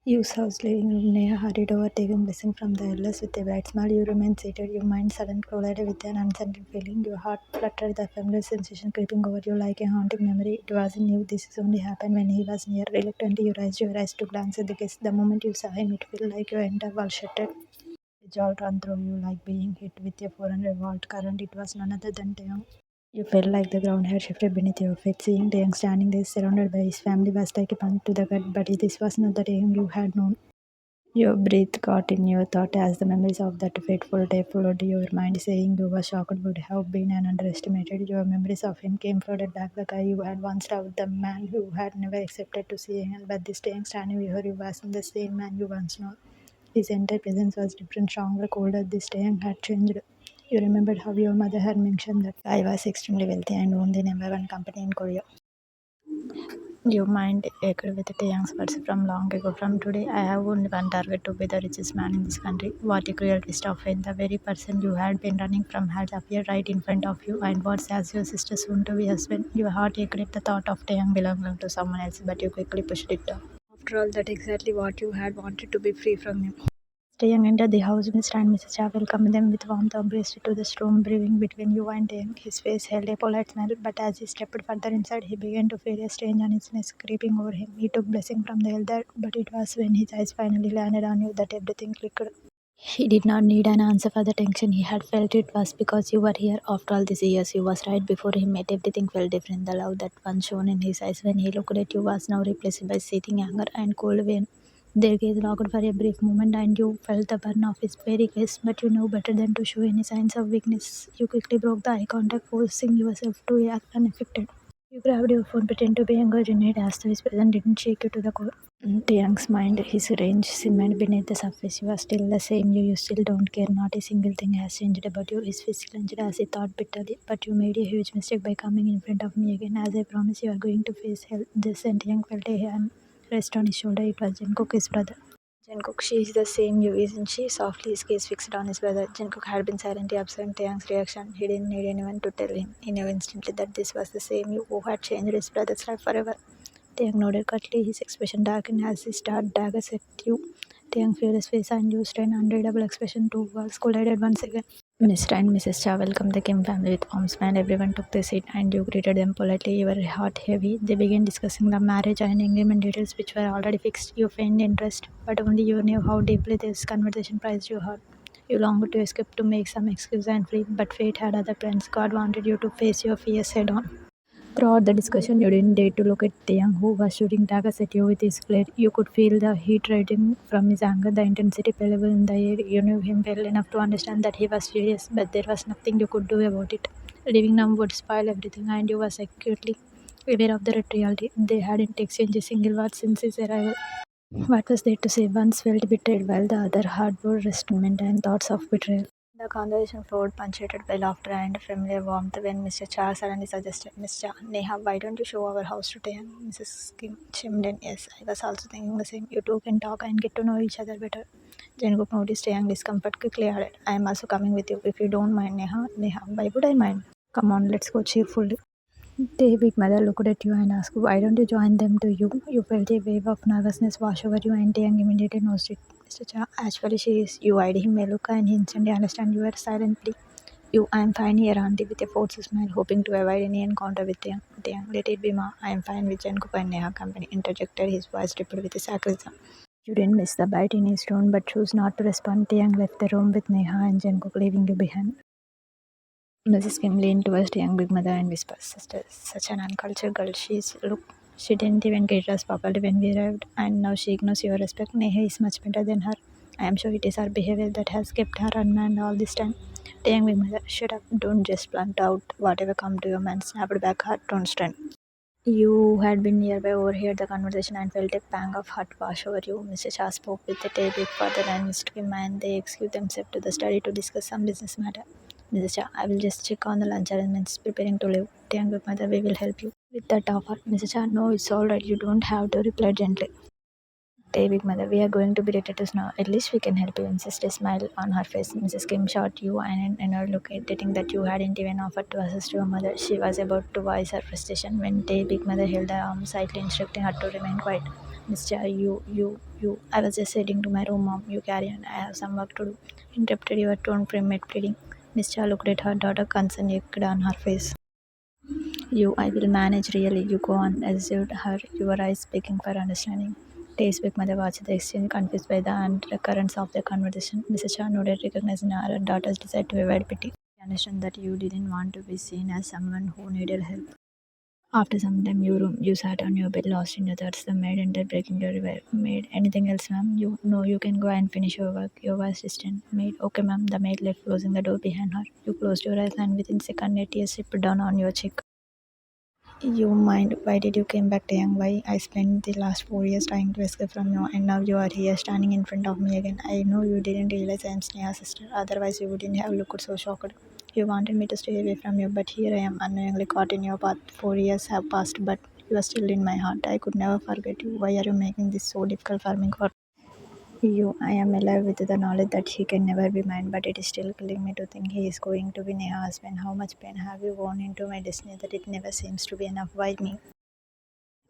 Yu's house living room. Neha hurried over, taking blessing from the elders with a bright smile. You remained seated, your mind suddenly collided with an uncertain feeling. Your heart fluttered, the familiar sensation creeping over you like a haunting memory. It wasn't new, this is only happened when he was near. Reluctantly, you raised your eyes to glance at the guest. The moment you saw him, it felt like your entire world shattered. A jolt ran through you like being hit with a 400-volt current. It was none other than Taeyong. You felt like the ground had shifted beneath your feet. Seeing Taeyong standing there surrounded by his family was like a punch to the gut, but this was not the Taeyong you had known. Your breath caught in your thought as the memories of that fateful day followed your mind, saying you were shocked would have been an underestimated. Your memories of him came flooded back, the guy you had once loved, the man who had never accepted to see him, but this day standing before you wasn't the same man you once known. His entire presence was different, stronger, colder. This day had changed. You remembered how your mother had mentioned that I was extremely wealthy and owned the number one company in Korea. Your mind ached with Taeyang's words from long ago. From today, I have only one target to be the richest man in this country. What a cruel twist of fate. The very person you had been running from had appeared right in front of you and was as your sister soon to be husband. Your heart ached at the thought of Taeyang belonging to someone else, but you quickly pushed it down. After all, that's exactly what you had wanted, to be free from him. Taeyang entered the house. Mr. and Mrs. Cha welcomed them with warmth, embraced to the storm brewing between you and Taeyang. His face held a polite smile, but as he stepped further inside, he began to feel a strange uneasiness creeping over him. He took blessing from the elder, but it was when his eyes finally landed on you that everything clicked. He did not need an answer for the tension he had felt. It was because you were here. After all these years, you was right before him, yet everything felt different. The love that once shone in his eyes when he looked at you was now replaced by seething anger and cold pain. Their gaze locked for a brief moment, and you felt the burn of his very gaze, but you knew better than to show any signs of weakness. You quickly broke the eye contact, forcing yourself to act unaffected. You grabbed your phone, pretend to be angry in it as though his presence didn't shake you to the core. Taeyang's mind, his range simmered beneath the surface. You are still the same. You still don't care. Not a single thing has changed about you. His face clenched as he thought bitterly. But you made a huge mistake by coming in front of me again. As I promised, you are going to face hell. This and Taeyang felt a hand rest on his shoulder. It was Jungkook, his brother. Jungkook, she is the same you, isn't she? Softly, his gaze fixed on his brother. Jungkook had been silently observing Taeyang's reaction. He didn't need anyone to tell him. He knew instantly that this was the same you who had changed his brother's life forever. Taeyang nodded quickly, his expression darkened as he stared daggers at you. Taeyang furious face and used an unreadable expression. Two worlds collided once again. Mr. and Mrs. Cha welcomed the Kim family with warm smile. Everyone took their seat and you greeted them politely. Your heart heavy. They began discussing the marriage and engagement details which were already fixed. You feigned interest, but only you knew how deeply this conversation prized your heart. You longed to escape to make some excuse and flee, but fate had other plans. God wanted you to face your fears head on. Throughout the discussion, you didn't dare to look at the young who was shooting daggers at you with his glare. You could feel the heat rising from his anger, the intensity palpable in the air. You knew him well enough to understand that he was furious, but there was nothing you could do about it. Leaving now would spoil everything, and you was acutely aware of the reality. They hadn't exchanged a single word since his arrival. What was there to say? One felt betrayed, while the other harbored resentment and thoughts of betrayal. The conversation flowed, punctuated by laughter and familiar warmth, when Mr. Cha suddenly suggested, Miss Cha, Neha, why don't you show our house to Taehyung? Mrs. Kim chimed in, yes, I was also thinking the same. You two can talk and get to know each other better. Jungkook noticed Taehyung's discomfort, quickly added, I am also coming with you, if you don't mind, Neha. Neha, why would I mind? Come on, let's go cheerfully. The big mother looked at you and asked, why don't you join them to you? You felt a wave of nervousness wash over you, and Taeyang immediately noticed it. Mr. Cha, actually she is. You eyed him a look and he instantly understand you were silently. You, I am fine here, auntie, with a forced smile, hoping to avoid any encounter with Taeyang. Taeyang, let it be, ma. I am fine with Jungkook and Neha company, interjected, his voice tripled with sarcasm. You didn't miss the bite in his tone, but chose not to respond. Taeyang left the room with Neha and Jungkook, leaving you behind. Mrs. Kim leaned towards the young big mother and whispered, Sister, such an uncultured girl she is. Look, she didn't even greet us properly when we arrived, and now she ignores your respect. Neha is much better than her. I am sure it is her behavior that has kept her unmanned all this time. The young big mother, shut up, don't just blunt out whatever come to your mind, snapped back her tone stern. You had been nearby, overheard the conversation, and felt a pang of heart wash over you. Mr. Shah spoke with the big father and Mr. Kim, and they excused themselves to the study to discuss some business matter. Mrs. Shah, I will just check on the lunch arrangements, preparing to leave. Young big mother, we will help you with that offer. Mrs. Shah, no, it's all right. You don't have to reply gently. Big mother, we are going to be detectives now. At least we can help you. Insist a smile on her face. Mrs. Kim shot you and her look, irritating that you hadn't even offered to assist your mother. She was about to voice her frustration when Big mother held her arm slightly, instructing her to remain quiet. Mr. You. I was just heading to my room, mom. You carry on. I have some work to do. Interrupted your tone from mid pleading. Mr. looked at her daughter, concern yaked on her face. I will manage really. You go on, assured her, your eyes begging for understanding. Tae's big mother watched the exchange, confused by the undercurrents of the conversation. Mrs. Shah nodded, recognizing her daughter's desire to avoid pity. I understand that you didn't want to be seen as someone who needed help. After some time, you sat on your bed, lost in your thoughts. The maid entered, breaking your maid. Anything else, ma'am? You no, you can go and finish your work. Your voice distant. Maid, okay, ma'am. The maid left, closing the door behind her. You closed your eyes, and within second, a tear slipped down on your cheek. You mind? Why did you came back to Young? Why I spent the last 4 years trying to escape from you, and now you are here standing in front of me again. I know you didn't realize I am Sneha's sister. Otherwise, you wouldn't have looked so shocked. You wanted me to stay away from you, but here I am, unknowingly caught in your path. 4 years have passed, but you are still in my heart. I could never forget you. Why are you making this so difficult for me, God? I am alive with the knowledge that he can never be mine, but it is still killing me to think he is going to be Neha's husband. How much pain have you worn into my destiny that it never seems to be enough? Why me?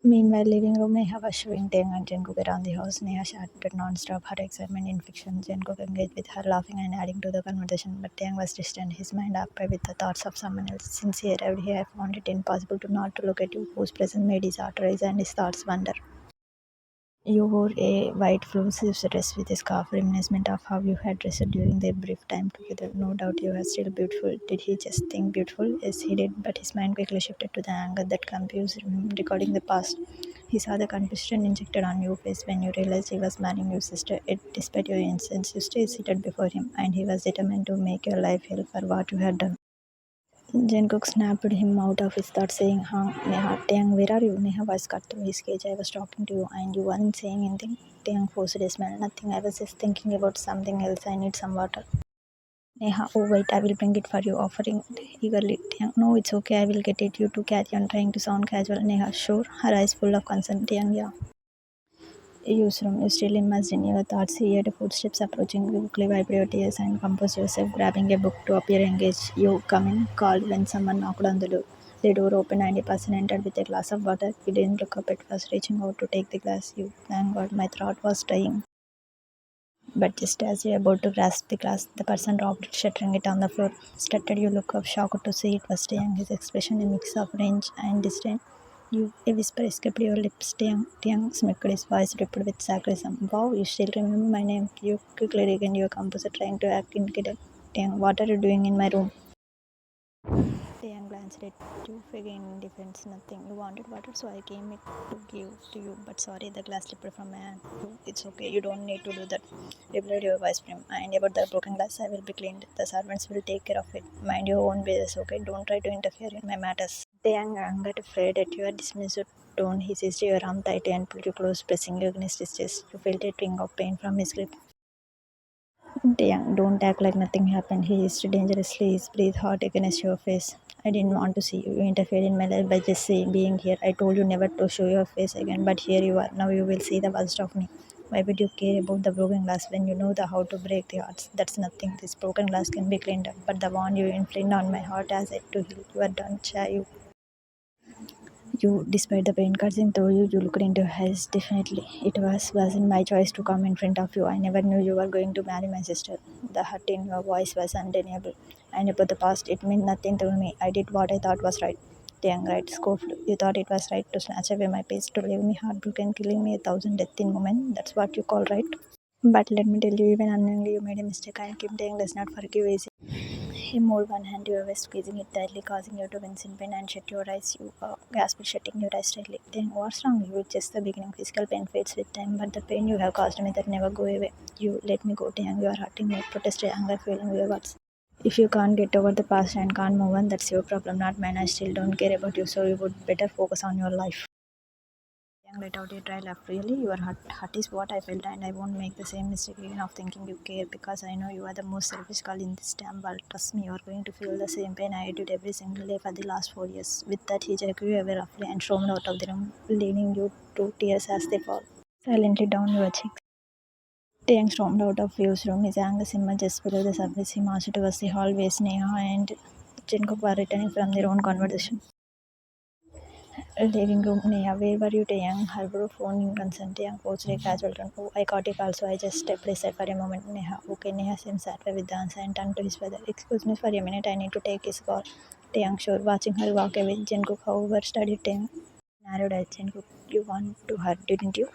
Meanwhile, living room Neha was showing Taeyang and Jungkook around the house. Neha shouted non-stop, her excitement in fiction. Jungkook engaged with her, laughing and adding to the conversation, but Taeyang was distant, his mind occupied with the thoughts of someone else. Since he arrived here, I found it impossible to not to look at you, whose presence made his heart rise and his thoughts wander. You wore a white full-sleeves dress with a scarf, reminiscent of how you had dressed during their brief time together. No doubt you are still beautiful. Did he just think beautiful? Yes, he did, but his mind quickly shifted to the anger that confused him, recalling the past. He saw the confusion injected on your face when you realized he was marrying your sister. Yet, despite your innocence, you stayed seated before him, and he was determined to make your life hell for what you had done. Jungkook snapped him out of his thoughts, saying, "Huh, Neha, Taeyang, where are you?" Neha was cut through his cage. "I was talking to you, and you weren't saying anything." Taeyang forced a smile. "Nothing. I was just thinking about something else. I need some water." Neha, "Oh, wait, I will bring it for you," offering eagerly. Taeyang, "No, it's okay. I will get it." You two carry on, trying to sound casual. Neha, "Sure," her eyes full of concern. Taeyang, "Yeah." Yusrum, you still immersed in your thoughts. He heard footsteps approaching. Quickly wipe your tears and compose yourself, grabbing a book to appear engaged. "You come in," called when someone knocked on the door. The door opened and a person entered with a glass of water. He didn't look up at first, reaching out to take the glass. "You, thank God, my throat was dying." But just as you were about to grasp the glass, the person dropped it, shattering it on the floor. Started, you look up, shocked to see it was Taeyang, his expression a mix of rage and disdain. A whisper escaped your lips. Taeyang smirked, his voice dripped with sarcasm. "Wow, you still remember my name." You quickly regained your composure, trying to act indicated. "Taeyang, what are you doing in my room?" Taeyang glanced at you, again in defense. "Nothing. You wanted water, so I came it to give to you. But sorry, the glass slipped from my hand." "It's okay. You don't need to do that," replied your vice prim. "And about the broken glass, I will be cleaned. The servants will take care of it. Mind your own business, okay? Don't try to interfere in my matters." Taeyang, angered, afraid at your dismissive tone, he seized your arm tightly and pulled you close, pressing you against his chest. You felt a twinge of pain from his grip. "Taeyang, don't act like nothing happened." He hissed dangerously, his breath hot against your face. "I didn't want to see you. You interfered in my life by just being here. I told you never to show your face again, but here you are. Now you will see the worst of me." "Why would you care about the broken glass when you know how to break the hearts?" "That's nothing. This broken glass can be cleaned up, but the one you inflicted on my heart has yet to heal. You are done, Chai. Despite the pain coursing through you, you looked into her eyes. "Definitely, wasn't my choice to come in front of you. I never knew you were going to marry my sister." The hurt in your voice was undeniable. "And about the past, it meant nothing to me. I did what I thought was right." Taeyang, right, scoffed. "You thought it was right to snatch away my peace, to leave me heartbroken, killing me 1,000 deaths in moment. That's what you call right? But let me tell you, even unknowingly, you made a mistake, and Kim Taeyang does not forgive easily." He moved one hand to your waist, squeezing it tightly, causing you to wince in pain and shut your eyes. You gasped, shutting your eyes tightly. "Then what's wrong? You, just the beginning. Physical pain fades with time, but the pain you have caused me that never go away." "You let me go, Taeyang. You are hurting me." Protested, anger fueling your words. "If you can't get over the past and can't move on, that's your problem, not mine. I still don't care about you, so you would better focus on your life." Yang let out a dry laugh. "Really? Your heart is what I felt, and I won't make the same mistake again of thinking you care, because I know you are the most selfish girl in this damn world. Trust me, you are going to feel the same pain I did every single day for the last 4 years." With that, he jerked you away roughly and stormed out of the room, leaving you to tears as they fall silently down your cheeks. Taeyang stormed out of Yu's room, his anger simmered just below the surface. He marched towards the hallway. Neha and Jungkook were returning from their own conversation. Living room. Neha, where were you, Taeyang? Her bro phone in concern. Taeyang posted a casual tone. Oh, I caught it also. I just stepped aside for a moment. Neha, okay. Neha seemed satisfied with the answer and turned to his brother. Excuse me for a minute. I need to take his call. Taeyang, sure. Watching her walk away. Jungkook, however, studied Taeyang. Narrowed eyes. Jungkook, you want to her, didn't you?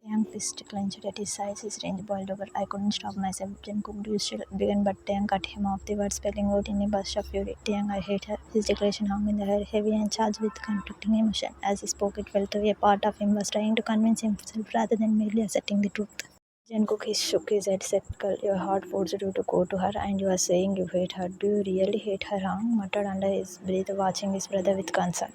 Taeyang fist clenched at his sides, his range boiled over. I couldn't stop myself. Jungkook used to begin, but Taeyang cut him off, the words spelling out in a burst of fury. Taeyang, I hate her. His declaration hung in the air, heavy and charged with conflicting emotion. As he spoke, it felt a part of him was trying to convince himself rather than merely asserting the truth. Jungkook he shook his head, said, your heart forced you to go to her, and you are saying you hate her. Do you really hate her? Muttered under his breath, watching his brother with concern.